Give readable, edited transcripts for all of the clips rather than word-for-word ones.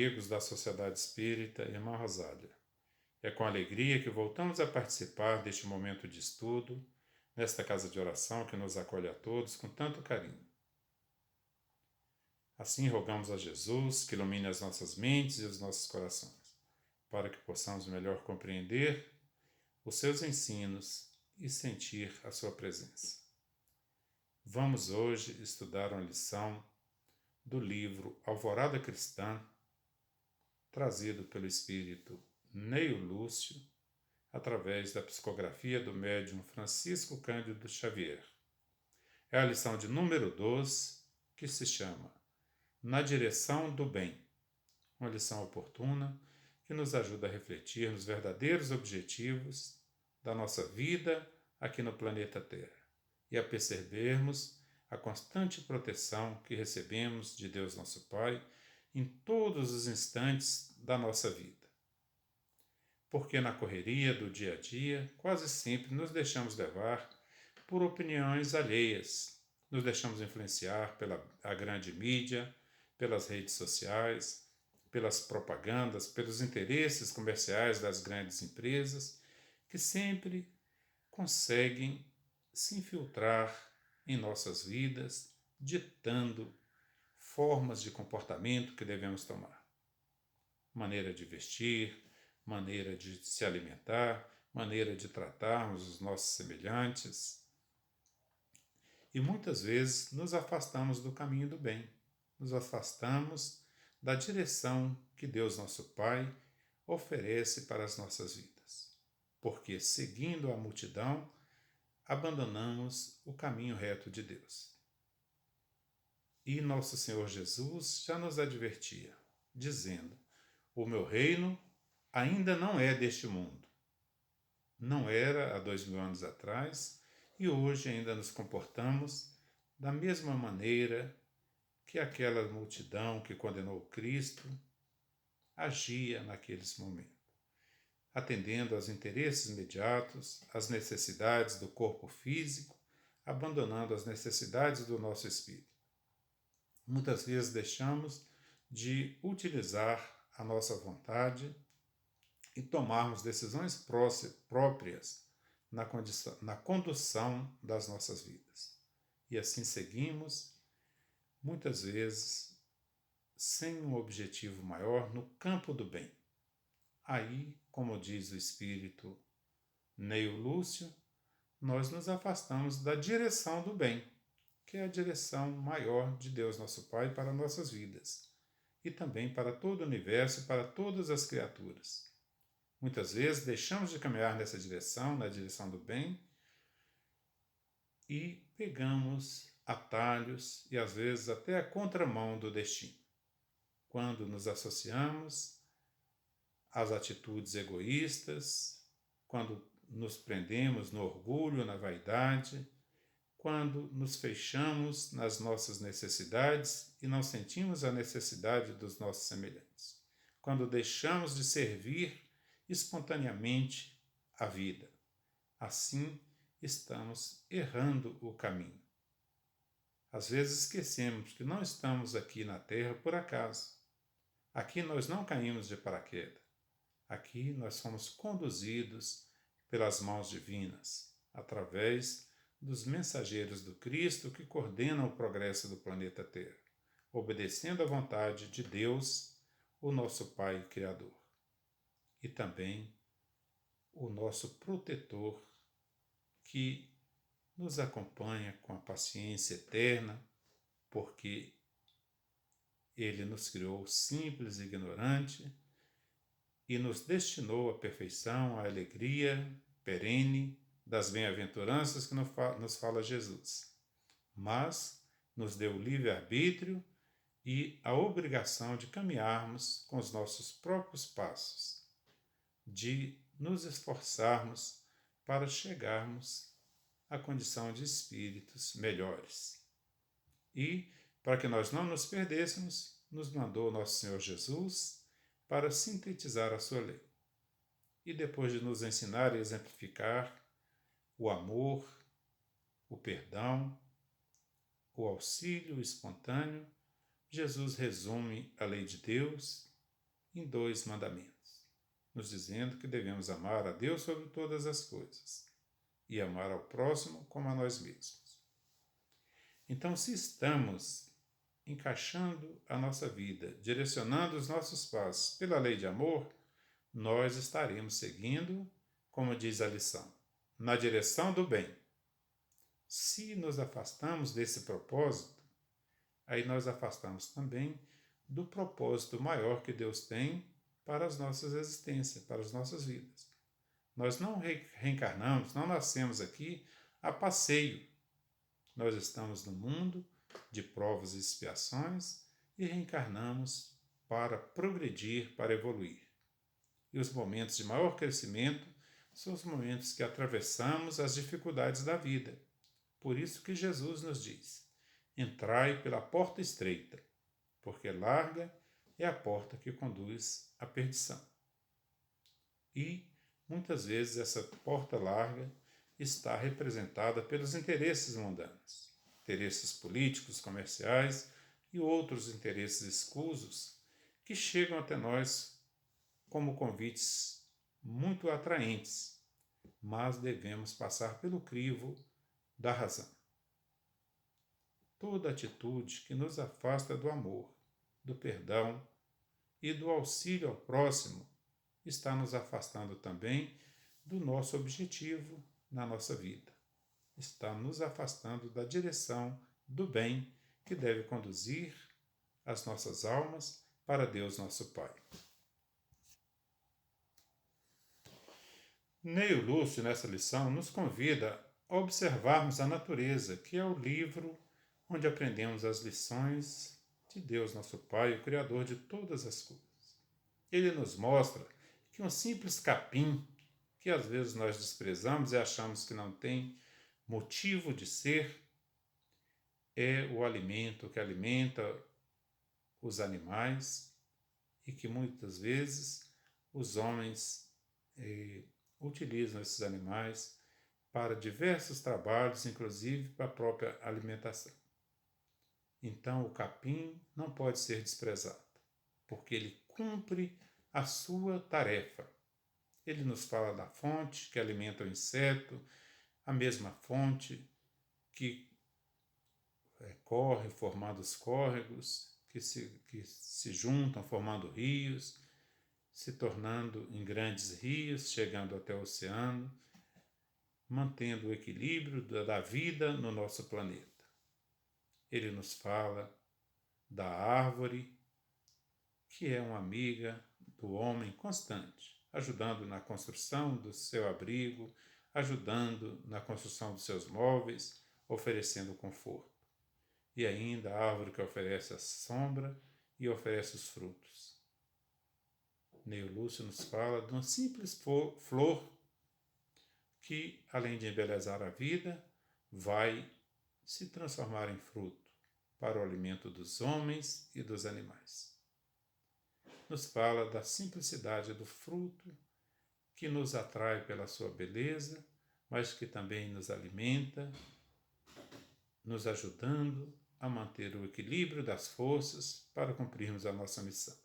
amigos da Sociedade Espírita Irmã Rosália. É com alegria que voltamos a participar deste momento de estudo, nesta casa de oração que nos acolhe a todos com tanto carinho. Assim, rogamos a Jesus que ilumine as nossas mentes e os nossos corações, para que possamos melhor compreender os seus ensinos e sentir a sua presença. Vamos hoje estudar uma lição do livro Alvorada Cristã, trazido pelo espírito Neio Lúcio, através da psicografia do médium Francisco Cândido Xavier. É a lição de número 12, que se chama Na Direção do Bem, uma lição oportuna que nos ajuda a refletir nos verdadeiros objetivos da nossa vida aqui no planeta Terra e a percebermos a constante proteção que recebemos de Deus nosso Pai em todos os instantes da nossa vida. Porque na correria do dia a dia, quase sempre nos deixamos levar por opiniões alheias, nos deixamos influenciar pela a grande mídia, pelas redes sociais, pelas propagandas, pelos interesses comerciais das grandes empresas, que sempre conseguem se infiltrar em nossas vidas, ditando formas de comportamento que devemos tomar. Maneira de vestir, maneira de se alimentar, maneira de tratarmos os nossos semelhantes. E muitas vezes nos afastamos do caminho do bem, nos afastamos da direção que Deus nosso Pai oferece para as nossas vidas. Porque, seguindo a multidão, abandonamos o caminho reto de Deus. E nosso Senhor Jesus já nos advertia, dizendo: o meu reino ainda não é deste mundo. Não era há 2000 anos atrás e hoje ainda nos comportamos da mesma maneira que aquela multidão que condenou Cristo agia naqueles momentos, atendendo aos interesses imediatos, às necessidades do corpo físico, abandonando as necessidades do nosso espírito. Muitas vezes deixamos de utilizar a nossa vontade e tomarmos decisões próprias na condução das nossas vidas. E assim seguimos, muitas vezes, sem um objetivo maior no campo do bem. Aí, como diz o espírito Neio Lúcio, nós nos afastamos da direção do bem, que é a direção maior de Deus nosso Pai para nossas vidas, e também para todo o universo e para todas as criaturas. Muitas vezes deixamos de caminhar nessa direção, na direção do bem, e pegamos atalhos e às vezes até a contramão do destino, quando nos associamos às atitudes egoístas, quando nos prendemos no orgulho, na vaidade, quando nos fechamos nas nossas necessidades e não sentimos a necessidade dos nossos semelhantes, quando deixamos de servir espontaneamente a vida. Assim, estamos errando o caminho. Às vezes esquecemos que não estamos aqui na Terra por acaso. Aqui nós não caímos de paraquedas. Aqui nós fomos conduzidos pelas mãos divinas, através dos mensageiros do Cristo que coordenam o progresso do planeta Terra, obedecendo à vontade de Deus, o nosso Pai Criador, e também o nosso protetor, que nos acompanha com a paciência eterna, porque Ele nos criou simples e ignorante e nos destinou à perfeição, à alegria perene das bem-aventuranças que nos fala Jesus, mas nos deu o livre-arbítrio e a obrigação de caminharmos com os nossos próprios passos, de nos esforçarmos para chegarmos à condição de espíritos melhores. E, para que nós não nos perdêssemos, nos mandou nosso Senhor Jesus para sintetizar a sua lei. E depois de nos ensinar e exemplificar o amor, o perdão, o auxílio espontâneo, Jesus resume a lei de Deus em 2 mandamentos, nos dizendo que devemos amar a Deus sobre todas as coisas e amar ao próximo como a nós mesmos. Então, se estamos encaixando a nossa vida, direcionando os nossos passos pela lei de amor, nós estaremos seguindo, como diz a lição, na direção do bem. Se nos afastamos desse propósito, aí nós afastamos também do propósito maior que Deus tem para as nossas existências, para as nossas vidas. Nós não reencarnamos, não nascemos aqui a passeio. Nós estamos no mundo de provas e expiações e reencarnamos para progredir, para evoluir. E os momentos de maior crescimento são os momentos que atravessamos as dificuldades da vida. Por isso que Jesus nos diz: entrai pela porta estreita, porque larga é a porta que conduz à perdição. E, muitas vezes, essa porta larga está representada pelos interesses mundanos, interesses políticos, comerciais e outros interesses escusos que chegam até nós como convites muito atraentes, mas devemos passar pelo crivo da razão. Toda atitude que nos afasta do amor, do perdão e do auxílio ao próximo está nos afastando também do nosso objetivo na nossa vida. Está nos afastando da direção do bem que deve conduzir as nossas almas para Deus nosso Pai. Neio Lúcio, nessa lição, nos convida a observarmos a natureza, que é o livro onde aprendemos as lições de Deus nosso Pai, o Criador de todas as coisas. Ele nos mostra que um simples capim, que às vezes nós desprezamos e achamos que não tem motivo de ser, é o alimento que alimenta os animais e que muitas vezes os homens utilizam esses animais para diversos trabalhos, inclusive para a própria alimentação. Então, o capim não pode ser desprezado, porque ele cumpre a sua tarefa. Ele nos fala da fonte que alimenta o inseto, a mesma fonte que corre formando os córregos, que se juntam formando rios, se tornando em grandes rios, chegando até o oceano, mantendo o equilíbrio da vida no nosso planeta. Ele nos fala da árvore, que é uma amiga do homem constante, ajudando na construção do seu abrigo, ajudando na construção dos seus móveis, oferecendo conforto. E ainda a árvore que oferece a sombra e oferece os frutos. Neio Lúcio nos fala de uma simples flor que, além de embelezar a vida, vai se transformar em fruto para o alimento dos homens e dos animais. Nos fala da simplicidade do fruto que nos atrai pela sua beleza, mas que também nos alimenta, nos ajudando a manter o equilíbrio das forças para cumprirmos a nossa missão.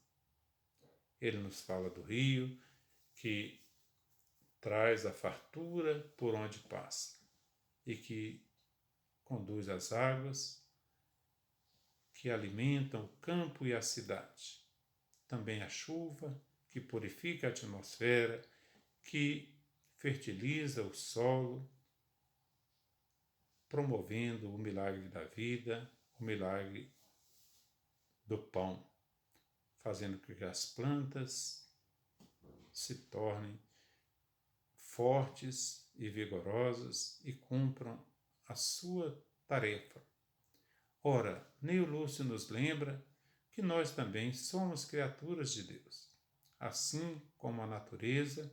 Ele nos fala do rio, que traz a fartura por onde passa e que conduz as águas que alimentam o campo e a cidade. Também a chuva, que purifica a atmosfera, que fertiliza o solo, promovendo o milagre da vida, o milagre do pão, fazendo com que as plantas se tornem fortes e vigorosas e cumpram a sua tarefa. Ora, Neio Lúcio nos lembra que nós também somos criaturas de Deus. Assim como a natureza,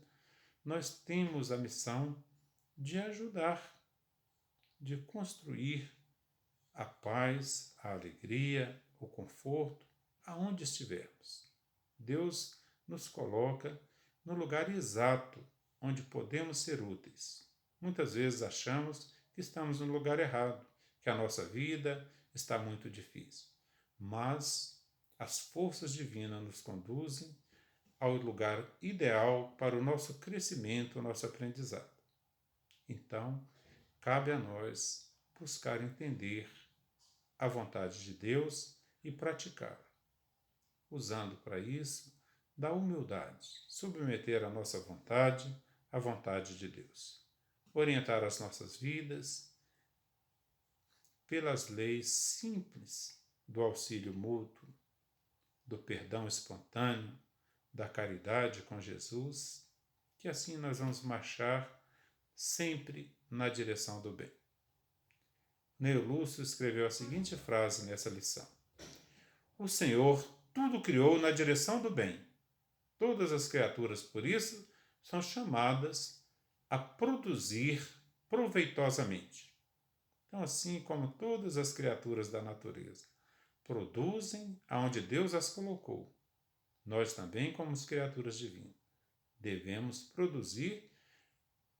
nós temos a missão de ajudar, de construir a paz, a alegria, o conforto, aonde estivermos. Deus nos coloca no lugar exato onde podemos ser úteis. Muitas vezes achamos que estamos no lugar errado, que a nossa vida está muito difícil. Mas as forças divinas nos conduzem ao lugar ideal para o nosso crescimento, o nosso aprendizado. Então, cabe a nós buscar entender a vontade de Deus e praticá-la, usando para isso da humildade, submeter a nossa vontade à vontade de Deus, orientar as nossas vidas pelas leis simples do auxílio mútuo, do perdão espontâneo, da caridade com Jesus, que assim nós vamos marchar sempre na direção do bem. Neo Lúcio escreveu a seguinte frase nessa lição: o Senhor tudo criou na direção do bem. Todas as criaturas, por isso, são chamadas a produzir proveitosamente. Então, assim como todas as criaturas da natureza produzem aonde Deus as colocou, nós também, como criaturas divinas, devemos produzir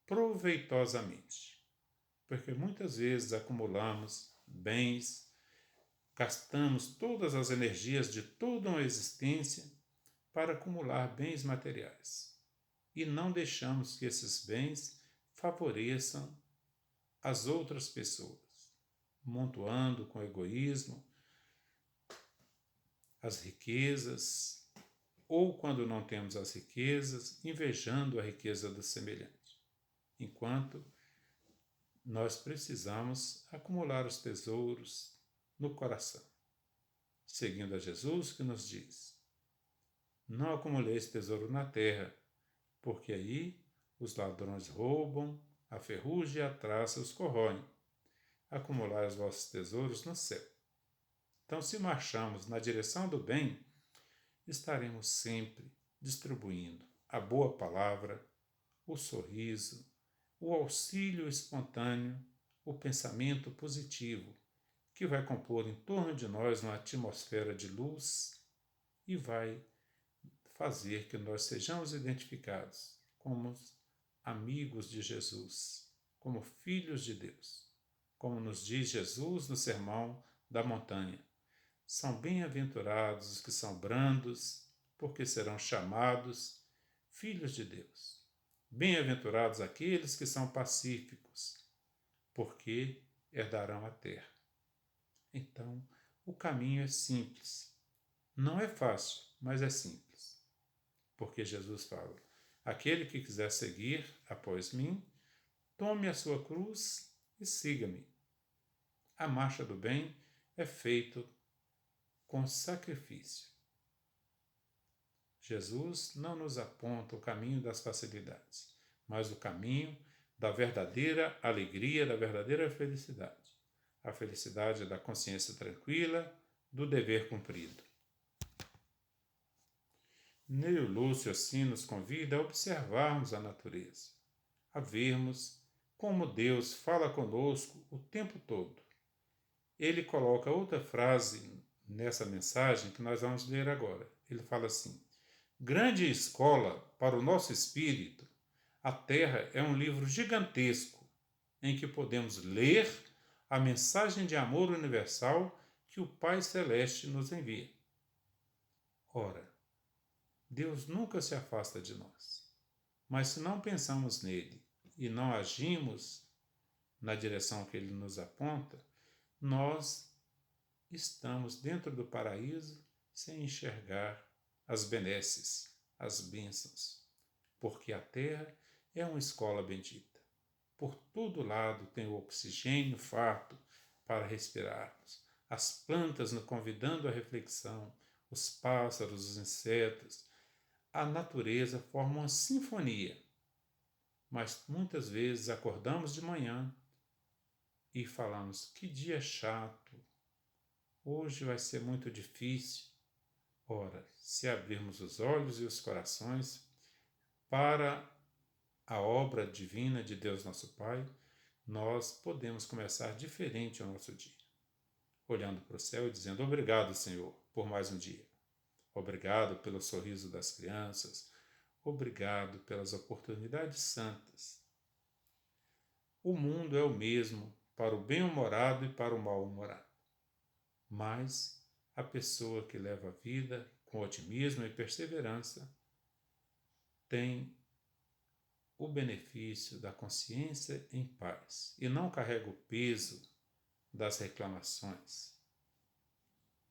proveitosamente. Porque muitas vezes acumulamos bens, gastamos todas as energias de toda uma existência para acumular bens materiais e não deixamos que esses bens favoreçam as outras pessoas, montuando com egoísmo as riquezas, ou quando não temos as riquezas, invejando a riqueza do semelhante, enquanto nós precisamos acumular os tesouros no coração, seguindo a Jesus que nos diz: não acumuleis tesouro na terra, porque aí os ladrões roubam, a ferrugem e a traça os corroem. Acumulai os vossos tesouros no céu. Então, se marchamos na direção do bem, estaremos sempre distribuindo a boa palavra, o sorriso, o auxílio espontâneo, o pensamento positivo, que vai compor em torno de nós uma atmosfera de luz e vai fazer que nós sejamos identificados como amigos de Jesus, como filhos de Deus. Como nos diz Jesus no Sermão da Montanha: são bem-aventurados os que são brandos, porque serão chamados filhos de Deus. Bem-aventurados aqueles que são pacíficos, porque herdarão a terra. Então, o caminho é simples. Não é fácil, mas é simples. Porque Jesus fala: aquele que quiser seguir após mim, tome a sua cruz e siga-me. A marcha do bem é feita com sacrifício. Jesus não nos aponta o caminho das facilidades, mas o caminho da verdadeira alegria, da verdadeira felicidade. A felicidade da consciência tranquila, do dever cumprido. Neo Lúcio assim nos convida a observarmos a natureza, a vermos como Deus fala conosco o tempo todo. Ele coloca outra frase nessa mensagem que nós vamos ler agora. Ele fala assim: grande escola para o nosso espírito, a Terra é um livro gigantesco em que podemos ler a mensagem de amor universal que o Pai Celeste nos envia. Ora, Deus nunca se afasta de nós, mas se não pensamos nele e não agimos na direção que ele nos aponta, nós estamos dentro do paraíso sem enxergar as benesses, as bênçãos, porque a terra é uma escola bendita. Por todo lado tem o oxigênio farto para respirarmos, as plantas nos convidando à reflexão, os pássaros, os insetos. A natureza forma uma sinfonia, mas muitas vezes acordamos de manhã e falamos: que dia chato, hoje vai ser muito difícil. Ora, se abrirmos os olhos e os corações para a obra divina de Deus nosso Pai, nós podemos começar diferente o nosso dia, olhando para o céu e dizendo: obrigado, Senhor, por mais um dia. Obrigado pelo sorriso das crianças. Obrigado pelas oportunidades santas. O mundo é o mesmo para o bem-humorado e para o mal-humorado. Mas a pessoa que leva a vida com otimismo e perseverança tem o benefício da consciência em paz e não carrega o peso das reclamações.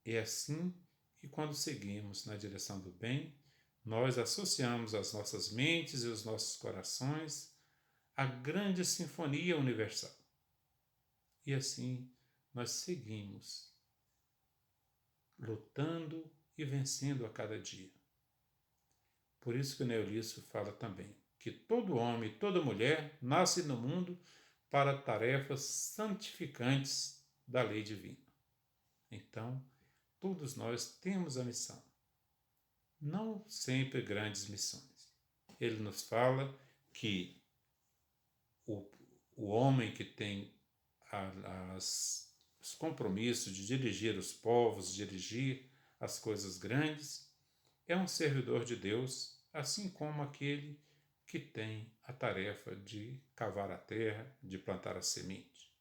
É assim que, quando seguimos na direção do bem, nós associamos as nossas mentes e os nossos corações à grande sinfonia universal. E assim nós seguimos lutando e vencendo a cada dia. Por isso que o Neolício fala também que todo homem e toda mulher nasce no mundo para tarefas santificantes da lei divina. Então, todos nós temos a missão. Não sempre grandes missões. Ele nos fala que o homem que tem os compromissos de dirigir os povos, dirigir as coisas grandes, é um servidor de Deus, assim como aquele que tem a tarefa de cavar a terra, de plantar a semente.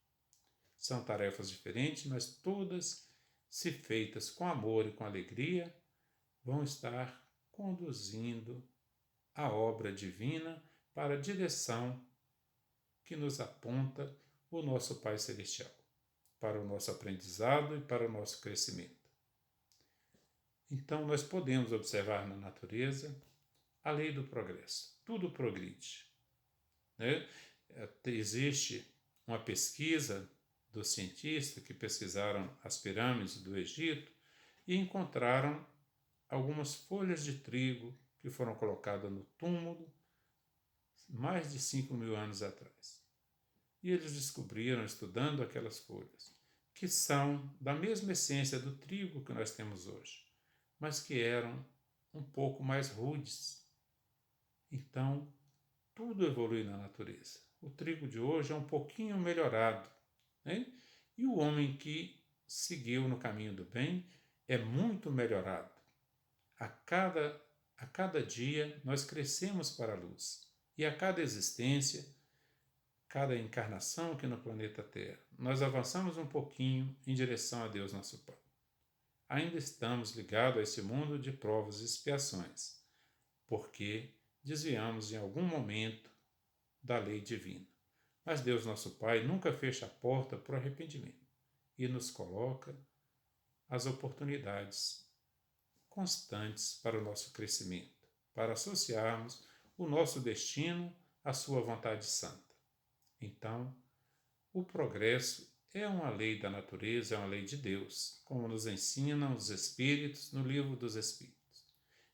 São tarefas diferentes, mas todas, se feitas com amor e com alegria, vão estar conduzindo a obra divina para a direção que nos aponta o nosso Pai Celestial, para o nosso aprendizado e para o nosso crescimento. Então, nós podemos observar na natureza a lei do progresso. Tudo progride. Né? Existe uma pesquisa dos cientistas que pesquisaram as pirâmides do Egito e encontraram algumas folhas de trigo que foram colocadas no túmulo mais de 5.000 anos atrás. E eles descobriram, estudando aquelas folhas, que são da mesma essência do trigo que nós temos hoje, mas que eram um pouco mais rudes. Então, tudo evolui na natureza. O trigo de hoje é um pouquinho melhorado, né? E o homem que seguiu no caminho do bem é muito melhorado. A cada dia nós crescemos para a luz. E a cada existência, cada encarnação aqui no planeta Terra, nós avançamos um pouquinho em direção a Deus nosso Pai. Ainda estamos ligados a esse mundo de provas e expiações, porque desviamos em algum momento da lei divina. Mas Deus nosso Pai nunca fecha a porta para o arrependimento e nos coloca as oportunidades constantes para o nosso crescimento, para associarmos o nosso destino à sua vontade santa. Então, o progresso é uma lei da natureza, é uma lei de Deus, como nos ensinam os Espíritos no Livro dos Espíritos.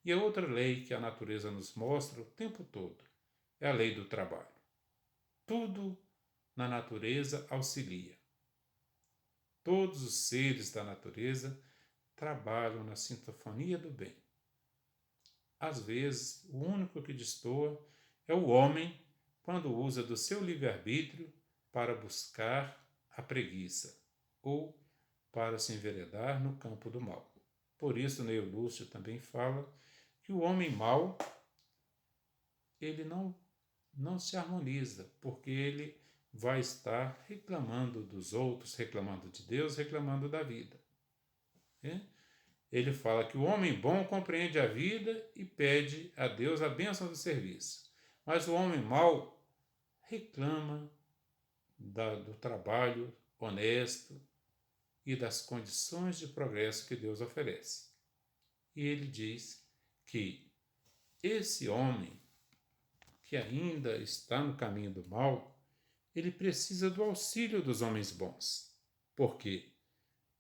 E a outra lei que a natureza nos mostra o tempo todo é a lei do trabalho. Tudo na natureza auxilia. Todos os seres da natureza trabalham na sintonia do bem. Às vezes, o único que destoa é o homem quando usa do seu livre-arbítrio para buscar a preguiça ou para se enveredar no campo do mal. Por isso, Neo Lúcio também fala que o homem mau, ele não se harmoniza, porque ele vai estar reclamando dos outros, reclamando de Deus, reclamando da vida. Ele fala que o homem bom compreende a vida e pede a Deus a bênção do serviço. Mas o homem mau reclama do trabalho honesto e das condições de progresso que Deus oferece. E ele diz que esse homem que ainda está no caminho do mal, ele precisa do auxílio dos homens bons, porque,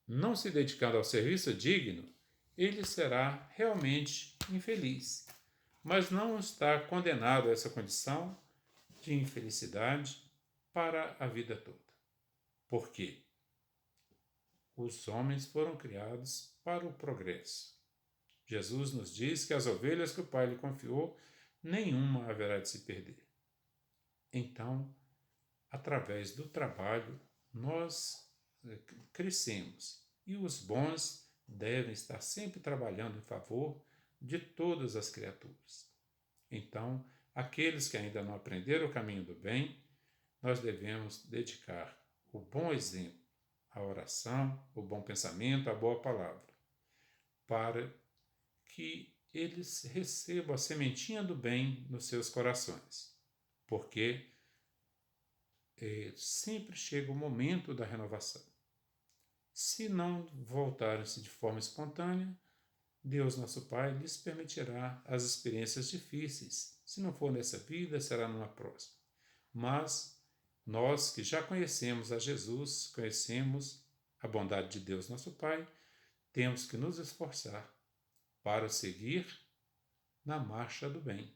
não se dedicando ao serviço digno, ele será realmente infeliz, mas não está condenado a essa condição de infelicidade para a vida toda. Por quê? Os homens foram criados para o progresso. Jesus nos diz que as ovelhas que o Pai lhe confiou, nenhuma haverá de se perder. Então, através do trabalho, nós crescemos e os bons devem estar sempre trabalhando em favor de todas as criaturas. Então, aqueles que ainda não aprenderam o caminho do bem, nós devemos dedicar o bom exemplo, a oração, o bom pensamento, a boa palavra, para que eles recebam a sementinha do bem nos seus corações, porque sempre chega o momento da renovação. Se não voltarem-se de forma espontânea, Deus, nosso Pai, lhes permitirá as experiências difíceis. Se não for nessa vida, será numa próxima. Mas nós que já conhecemos a Jesus, conhecemos a bondade de Deus, nosso Pai, temos que nos esforçar para seguir na marcha do bem,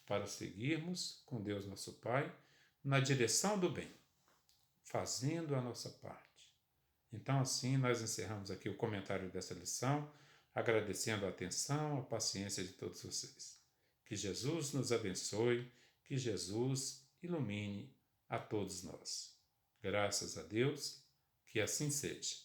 para seguirmos com Deus, nosso Pai, na direção do bem, fazendo a nossa parte. Então, assim, nós encerramos aqui o comentário dessa lição, agradecendo a atenção, a paciência de todos vocês. Que Jesus nos abençoe, que Jesus ilumine a todos nós. Graças a Deus, que assim seja.